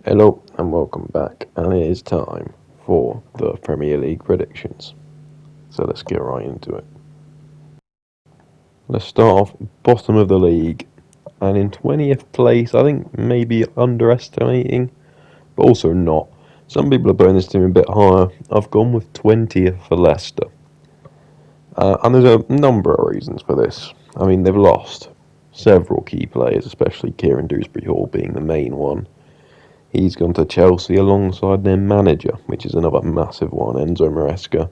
Hello and welcome back, and it is time for the Premier League predictions. So let's get right into it. Let's start off bottom of the league, and in 20th place, I think maybe underestimating, but also not. Some people are putting this team a bit higher. I've gone with 20th for Leicester. And there's a number of reasons for this. I mean, they've lost several key players, especially Kieran Dewsbury Hall being the main one. He's gone to Chelsea alongside their manager, which is another massive one, Enzo Maresca.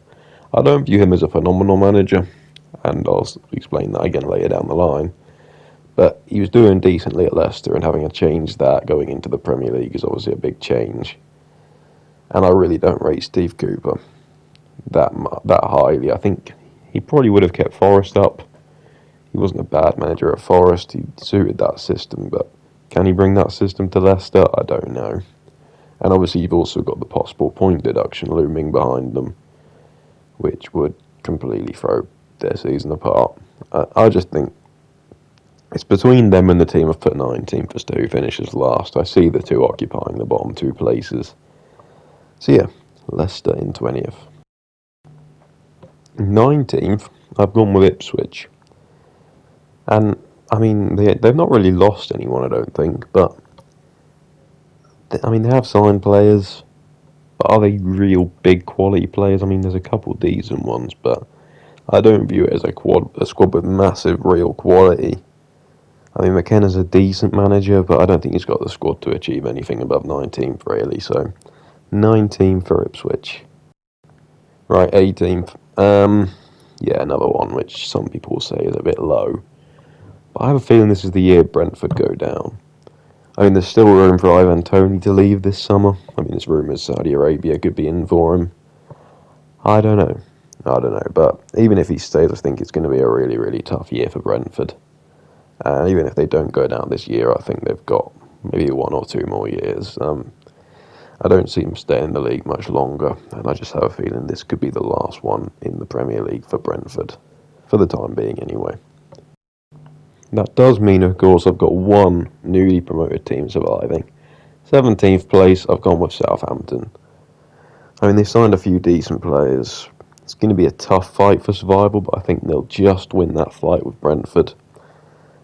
I don't view him as a phenomenal manager, and I'll explain that again later down the line. But he was doing decently at Leicester, and having a change that going into the Premier League is obviously a big change. And I really don't rate Steve Cooper that highly. I think he probably would have kept Forest up. He wasn't a bad manager at Forest. He suited that system, but can he bring that system to Leicester? I don't know. And obviously you've also got the possible point deduction looming behind them, which would completely throw their season apart. I just think it's between them and the team I've put 19th as to who finishes last. I see the two occupying the bottom two places. So yeah, Leicester in 20th. 19th, I've gone with Ipswich. And I mean, they've not really lost anyone, I don't think, but they have signed players, but are they real big quality players? I mean, there's a couple decent ones, but I don't view it as a squad with massive real quality. I mean, McKenna's a decent manager, but I don't think he's got the squad to achieve anything above 19th, really, so 19th for Ipswich. Right, 18th. Yeah, another one which some people say is a bit low. But I have a feeling this is the year Brentford go down. I mean, there's still room for Ivan Toney to leave this summer. I mean, there's rumours Saudi Arabia could be in for him. I don't know. But even if he stays, I think it's going to be a really, really tough year for Brentford. And even if they don't go down this year, I think they've got maybe 1 or 2 more years. I don't see them staying in the league much longer, and I just have a feeling this could be the last one in the Premier League for Brentford, for the time being anyway. That does mean, of course, I've got one newly promoted team surviving. 17th place, I've gone with Southampton. I mean, they've signed a few decent players. It's going to be a tough fight for survival, but I think they'll just win that fight with Brentford.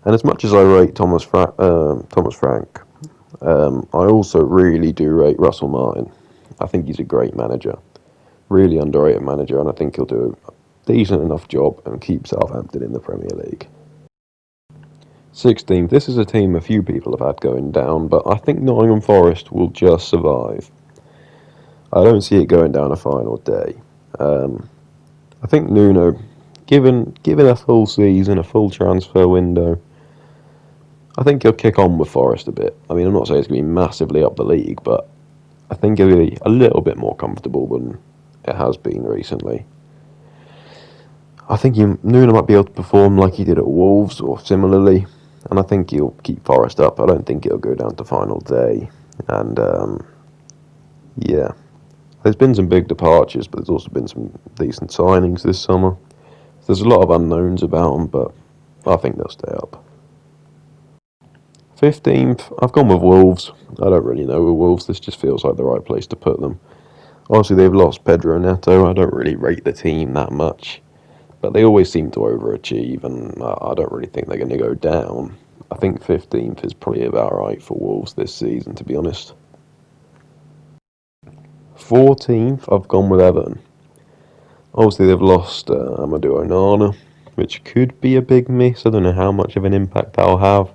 And as much as I rate Thomas Frank, I also really do rate Russell Martin. I think he's a great manager. Really underrated manager, and I think he'll do a decent enough job and keep Southampton in the Premier League. 16th, this is a team a few people have had going down, but I think Nottingham Forest will just survive. I don't see it going down a final day. I think Nuno, given a full season, a full transfer window, I think he'll kick on with Forest a bit. I mean, I'm not saying it's going to be massively up the league, but I think he'll be a little bit more comfortable than it has been recently. I think Nuno might be able to perform like he did at Wolves or similarly, and I think he'll keep Forest up. I don't think it'll go down to final day. And yeah, there's been some big departures, but there's also been some decent signings this summer. There's a lot of unknowns about them, but I think they'll stay up. 15th, I've gone with Wolves. I don't really know with Wolves. This just feels like the right place to put them. Obviously, they've lost Pedro Neto. I don't really rate the team that much, but they always seem to overachieve, and I don't really think they're going to go down. I think 15th is probably about right for Wolves this season, to be honest. 14th, I've gone with Everton. Obviously, they've lost Amadou Onana, which could be a big miss. I don't know how much of an impact that'll have,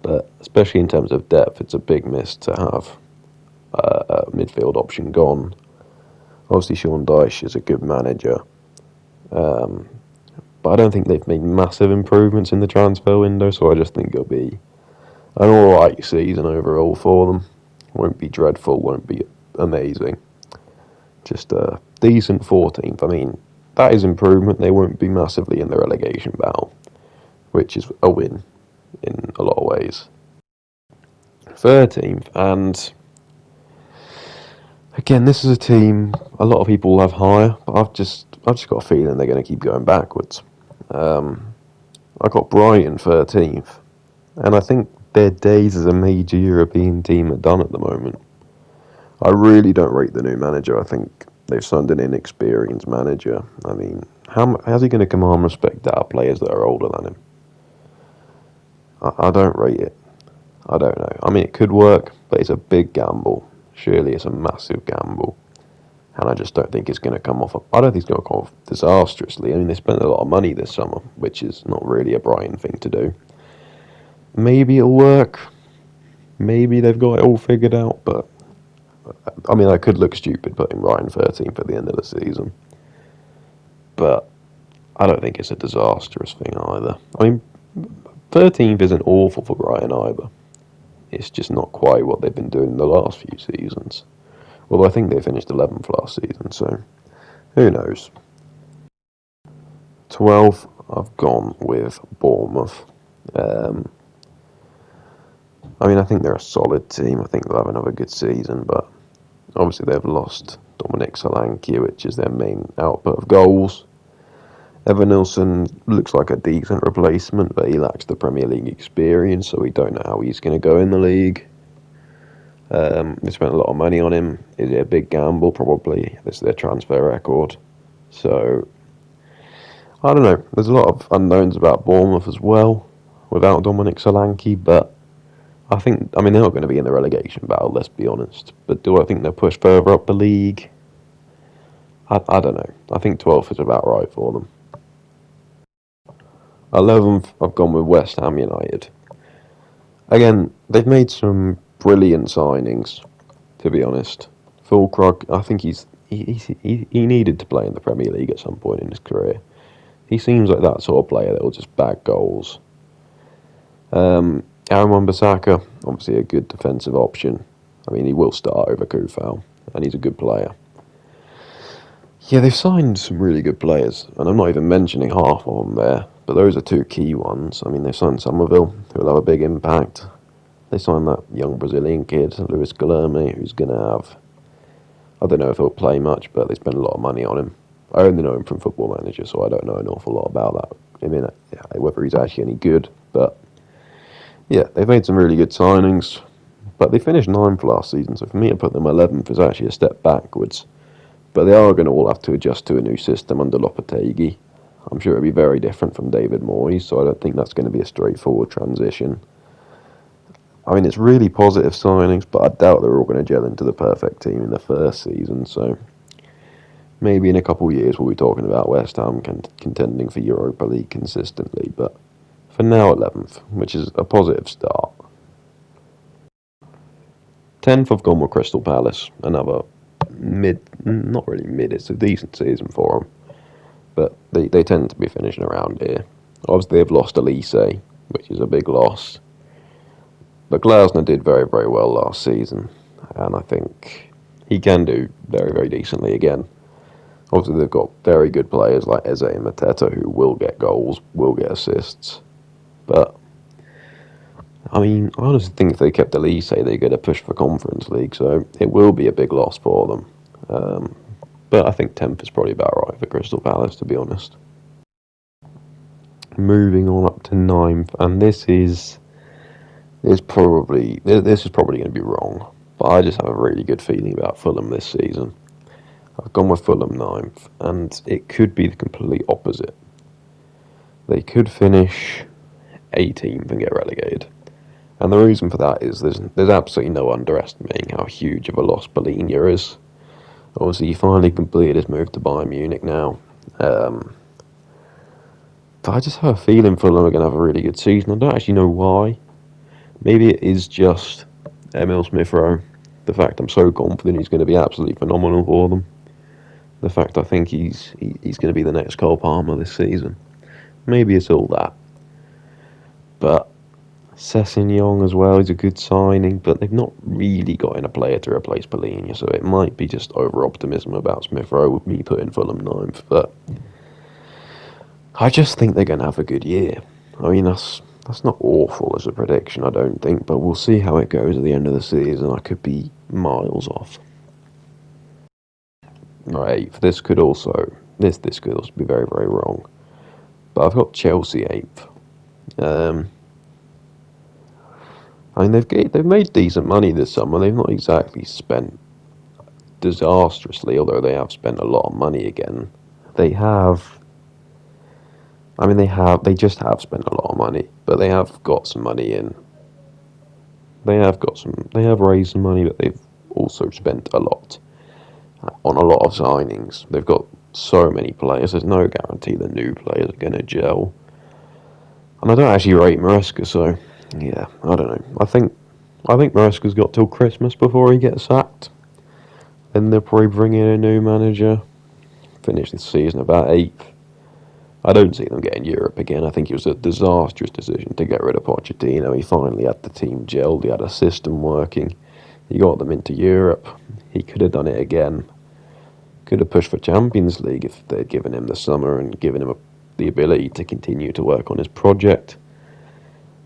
but especially in terms of depth, it's a big miss to have a midfield option gone. Obviously, Sean Dyche is a good manager, but I don't think they've made massive improvements in the transfer window, so I just think it'll be an alright season overall for them. Won't be dreadful, won't be amazing. Just a decent 14th. I mean, that is improvement. They won't be massively in the relegation battle, which is a win in a lot of ways. 13th, and again, this is a team a lot of people have higher, but I've just got a feeling they're going to keep going backwards. I got Brighton 13th, and I think their days as a major European team are done at the moment. I really don't rate the new manager. I think they've signed an inexperienced manager. I mean, how's he going to command respect out of players that are older than him? I don't rate it. I don't know. I mean, it could work, but it's a big gamble. Surely it's a massive gamble. And I just don't think it's going to come off. I don't think it's going to come off disastrously. I mean, they spent a lot of money this summer, which is not really a Brighton thing to do. Maybe it'll work. Maybe they've got it all figured out, but I mean, I could look stupid putting Brighton 13th at the end of the season. But I don't think it's a disastrous thing either. I mean, 13th isn't awful for Brighton either. It's just not quite what they've been doing the last few seasons. Although I think they finished 11th last season, so who knows. 12th, I've gone with Bournemouth. I mean, I think they're a solid team. I think they'll have another good season, but obviously they've lost Dominic Solanke, which is their main output of goals. Evanilson looks like a decent replacement, but he lacks the Premier League experience, so we don't know how he's going to go in the league. They spent a lot of money on him. Is it a big gamble? Probably. This is their transfer record. So, I don't know. There's a lot of unknowns about Bournemouth as well, without Dominic Solanke, but I mean, they're not going to be in the relegation battle, let's be honest. But do I think they'll push further up the league? I don't know. I think 12th is about right for them. 11th, I've gone with West Ham United. Again, they've made some brilliant signings, to be honest. Fulkrug, I think he needed to play in the Premier League at some point in his career. He seems like that sort of player that will just bag goals. Aaron Wan-Bissaka, obviously a good defensive option. I mean, he will start over Kufal, and he's a good player. Yeah, they've signed some really good players, and I'm not even mentioning half of them there, but those are two key ones. I mean, they've signed Somerville, who will have a big impact. They signed that young Brazilian kid, Luis Guilherme, who's going to have... I don't know if he'll play much, but they spent a lot of money on him. I only know him from Football Manager, so I don't know an awful lot about that. I mean, whether he's actually any good, but... Yeah, they've made some really good signings, but they finished 9th last season, so for me to put them 11th is actually a step backwards. But they are going to all have to adjust to a new system under Lopetegui. I'm sure it'll be very different from David Moyes, so I don't think that's going to be a straightforward transition. I mean, it's really positive signings, but I doubt they're all going to gel into the perfect team in the first season, so maybe in a couple of years we'll be talking about West Ham contending for Europa League consistently, but for now 11th, which is a positive start. 10th, I've gone with Crystal Palace, another not really mid, it's a decent season for them, but they tend to be finishing around here. Obviously they've lost Elise, which is a big loss, but Glasner did very, very well last season, and I think he can do very, very decently again. Obviously they've got very good players like Eze and Mateta who will get goals, will get assists, but I mean, I honestly think if they kept Elise, they're going to push for Conference League, so it will be a big loss for them. But I think 10th is probably about right for Crystal Palace, to be honest. Moving on up to 9th, and this is probably going to be wrong, but I just have a really good feeling about Fulham this season. I've gone with Fulham 9th, and it could be the complete opposite. They could finish 18th and get relegated. And the reason for that is there's absolutely no underestimating how huge of a loss Bolinha is. Obviously, he finally completed his move to Bayern Munich now. But I just have a feeling Fulham are going to have a really good season. I don't actually know why. Maybe it is just Emil Smith-Rowe. The fact I'm so confident he's going to be absolutely phenomenal for them. The fact I think he's going to be the next Cole Palmer this season. Maybe it's all that. But Sessegnon as well is a good signing, but they've not really got in a player to replace Bolinha, so it might be just over-optimism about Smith-Rowe with me putting Fulham 9th, but I just think they're going to have a good year. I mean, that's not awful as a prediction, I don't think, but we'll see how it goes at the end of the season. I could be miles off. Right, this could also be very, very wrong, but I've got Chelsea 8th. I mean, they've made decent money this summer. They've not exactly spent disastrously, although they have spent a lot of money again. They have. I mean, they just have spent a lot of money, but they have got some money in. They have raised some money, but they've also spent a lot on a lot of signings. They've got so many players. There's no guarantee the new players are going to gel. And I don't actually rate Maresca, so yeah, I don't know. I think Maresca's got till Christmas before he gets sacked. Then they'll probably bring in a new manager. Finish this season about 8th. I don't see them getting Europe again. I think it was a disastrous decision to get rid of Pochettino. He finally had the team gelled. He had a system working. He got them into Europe. He could have done it again. Could have pushed for Champions League if they'd given him the summer and given him the ability to continue to work on his project.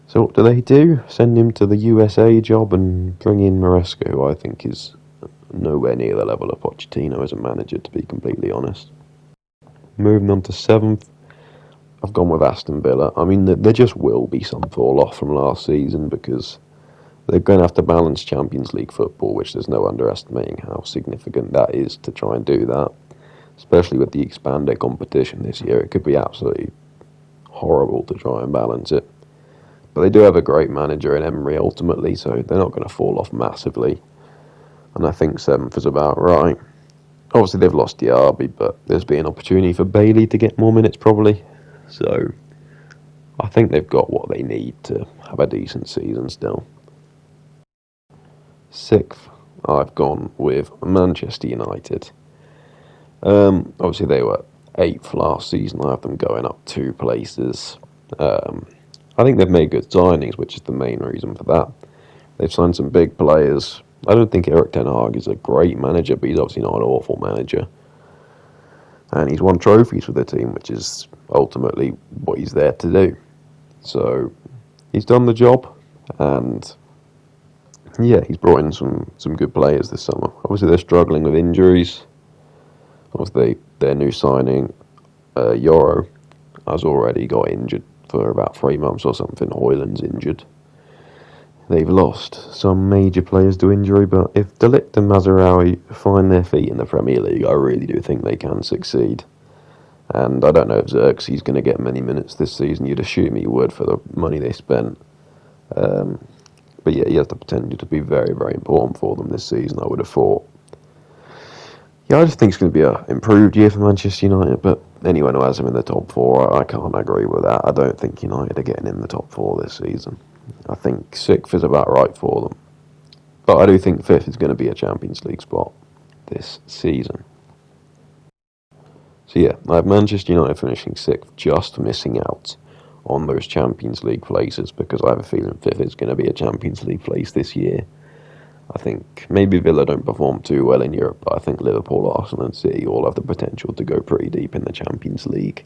So what do? Send him to the USA job and bring in Maresca, who I think is nowhere near the level of Pochettino as a manager, to be completely honest. Moving on to 7th, I've gone with Aston Villa. I mean, there just will be some fall off from last season because they're going to have to balance Champions League football, which there's no underestimating how significant that is to try and do that, especially with the expanded competition this year. It could be absolutely horrible to try and balance it. But they do have a great manager in Emery ultimately, so they're not going to fall off massively. And I think 7th is about right. Obviously, they've lost Diaby, but there's been an opportunity for Bailey to get more minutes probably. So I think they've got what they need to have a decent season still. 6th, I've gone with Manchester United. Obviously, they were 8th last season. I have them going up 2 places. I think they've made good signings, which is the main reason for that. They've signed some big players. I don't think Erik ten Hag is a great manager, but he's obviously not an awful manager. And he's won trophies with the team, which is ultimately what he's there to do. So he's done the job, and yeah, he's brought in some good players this summer. Obviously, they're struggling with injuries. Obviously, their new signing, Yoro, has already got injured for about 3 months or something. Højlund's injured. They've lost some major players to injury, but if De Ligt and Mazraoui find their feet in the Premier League, I really do think they can succeed. And I don't know if Xerxes going to get many minutes this season. You'd assume he would for the money they spent. But yeah, he has the potential to be very, very important for them this season, I would have thought. Yeah, I just think it's going to be an improved year for Manchester United, but anyone who has them in the top 4, I can't agree with that. I don't think United are getting in the top 4 this season. I think 6th is about right for them. But I do think 5th is going to be a Champions League spot this season. So yeah, I have Manchester United finishing 6th, just missing out on those Champions League places, because I have a feeling 5th is going to be a Champions League place this year. I think maybe Villa don't perform too well in Europe, but I think Liverpool, Arsenal and City all have the potential to go pretty deep in the Champions League.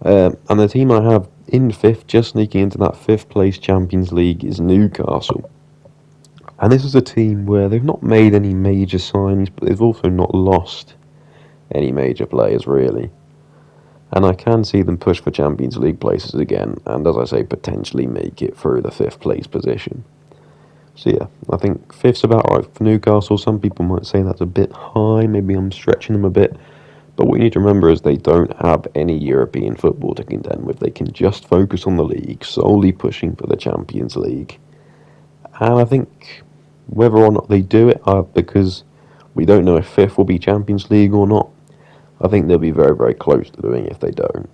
And the team I have in 5th, just sneaking into that 5th place Champions League, is Newcastle. And this is a team where they've not made any major signings, but they've also not lost any major players, really. And I can see them push for Champions League places again, and as I say, potentially make it through the 5th place position. So yeah, I think 5th's about right for Newcastle. Some people might say that's a bit high, maybe I'm stretching them a bit. But what you need to remember is they don't have any European football to contend with. They can just focus on the league, solely pushing for the Champions League. And I think whether or not they do it, because we don't know if 5th will be Champions League or not, I think they'll be very, very close to doing it if they don't.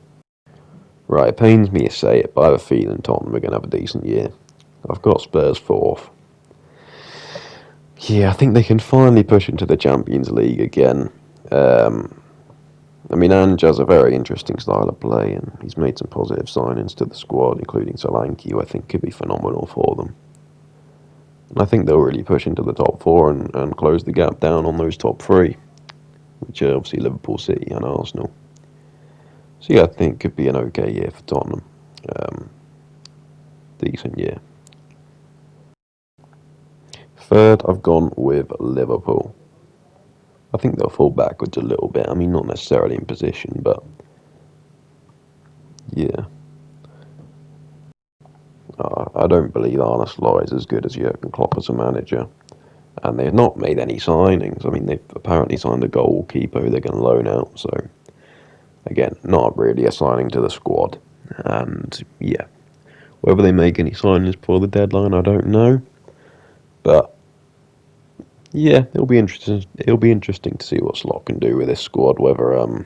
Right, it pains me to say it, but I have a feeling Tottenham are going to have a decent year. I've got Spurs 4th. Yeah, I think they can finally push into the Champions League again. I mean, Ange has a very interesting style of play, and he's made some positive signings to the squad, including Solanke, who I think could be phenomenal for them. And I think they'll really push into the top 4 and close the gap down on those top 3, which are obviously Liverpool, City and Arsenal. So yeah, I think it could be an okay year for Tottenham. Decent year. 3rd, I've gone with Liverpool. I think they'll fall backwards a little bit. I mean, not necessarily in position, but yeah. I don't believe Arne Slot is as good as Jurgen Klopp as a manager. And they've not made any signings. I mean, they've apparently signed a goalkeeper who they're going to loan out. So, again, not really a signing to the squad. And, yeah, whether they make any signings before the deadline, I don't know. But, yeah, it'll be interesting. It'll be interesting to see what Slot can do with this squad. Whether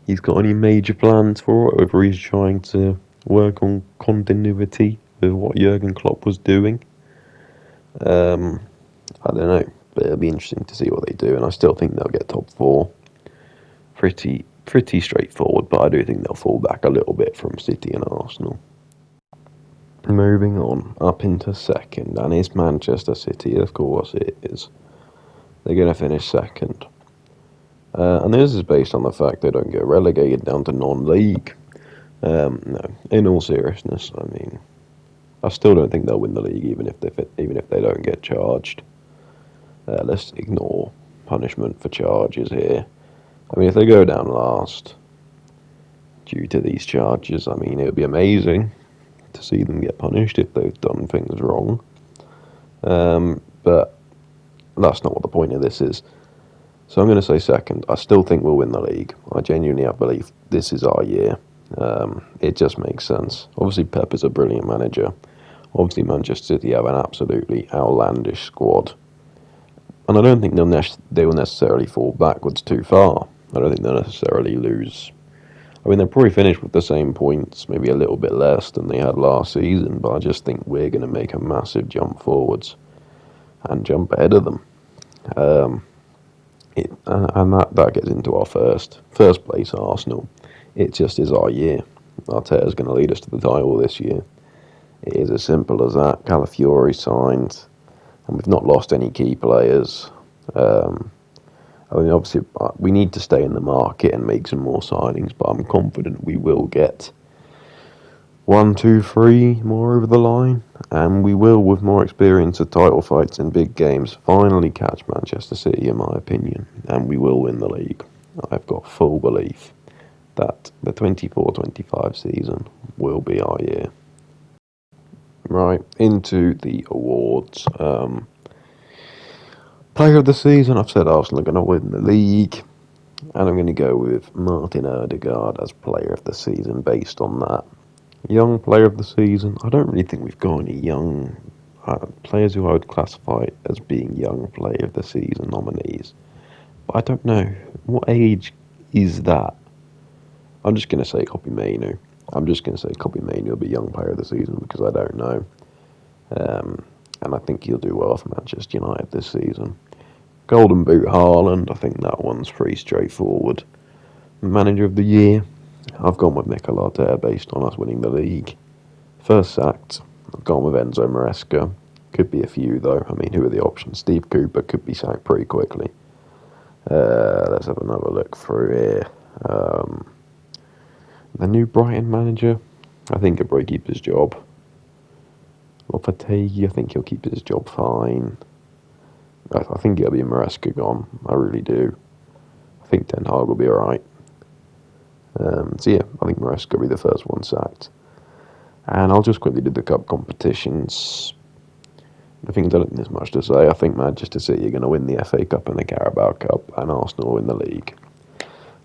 he's got any major plans for it, whether he's trying to work on continuity with what Jurgen Klopp was doing. I don't know, but it'll be interesting to see what they do, and I still think they'll get top four. Pretty straightforward, but I do think they'll fall back a little bit from City and Arsenal. Moving on up into second, and it's Manchester City, of course it is. They're going to finish second. And this is based on the fact they don't get relegated down to non-league. No, in all seriousness, I mean, I still don't think they'll win the league, even if they don't get charged. Let's ignore punishment for charges here. I mean, if they go down last due to these charges, I mean, it would be amazing to see them get punished if they've done things wrong. But that's not what the point of this is. So I'm going to say second. I still think we'll win the league. I genuinely believe this is our year. It just makes sense. Obviously, Pep is a brilliant manager. Obviously, Manchester City have an absolutely outlandish squad. And I don't think they will necessarily fall backwards too far. I don't think they'll necessarily lose. I mean, they'll probably finish with the same points, maybe a little bit less than they had last season, but I just think we're going to make a massive jump forwards and jump ahead of them. And that gets into our first place, Arsenal. It just is our year. Arteta's going to lead us to the title this year. It is as simple as that. Calafiori signed, and we've not lost any key players. I mean, obviously, we need to stay in the market and make some more signings, but I'm confident we will get 1, 2, 3 more over the line, and we will, with more experience at title fights and big games, finally catch Manchester City, in my opinion, and we will win the league. I've got full belief that the 24-25 season will be our year. Right, into the awards. Player of the season, I've said Arsenal are going to win the league, and I'm going to go with Martin Odegaard as player of the season based on that. Young player of the season, I don't really think we've got any young players who I would classify as being young player of the season nominees. But I don't know, what age is that? I'm just going to say Kobbie Mainoo. Kobbie Mainoo will be young player of the season because I don't know. And I think he'll do well for Manchester United this season. Golden Boot Haaland, I think that one's pretty straightforward. Manager of the year, I've gone with Mikel Arteta based on us winning the league. First sacked, I've gone with Enzo Maresca. Could be a few though. I mean, who are the options? Steve Cooper could be sacked pretty quickly. Let's have another look through here. The new Brighton manager, I think he'll probably keep his job. Lopetegui, I think he'll keep his job fine. I think it'll be Maresca gone. I really do. I think Ten Hag will be alright. So yeah, I think Maresca will be the first one sacked. And I'll just quickly do the cup competitions. I don't think there's much to say. I think Manchester City are going to win the FA Cup and the Carabao Cup, and Arsenal will win the league.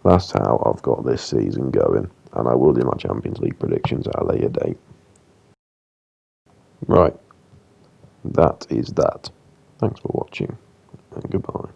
That's how I've got this season going, and I will do my Champions League predictions at a later date. Right, that is that. Thanks for watching, and goodbye.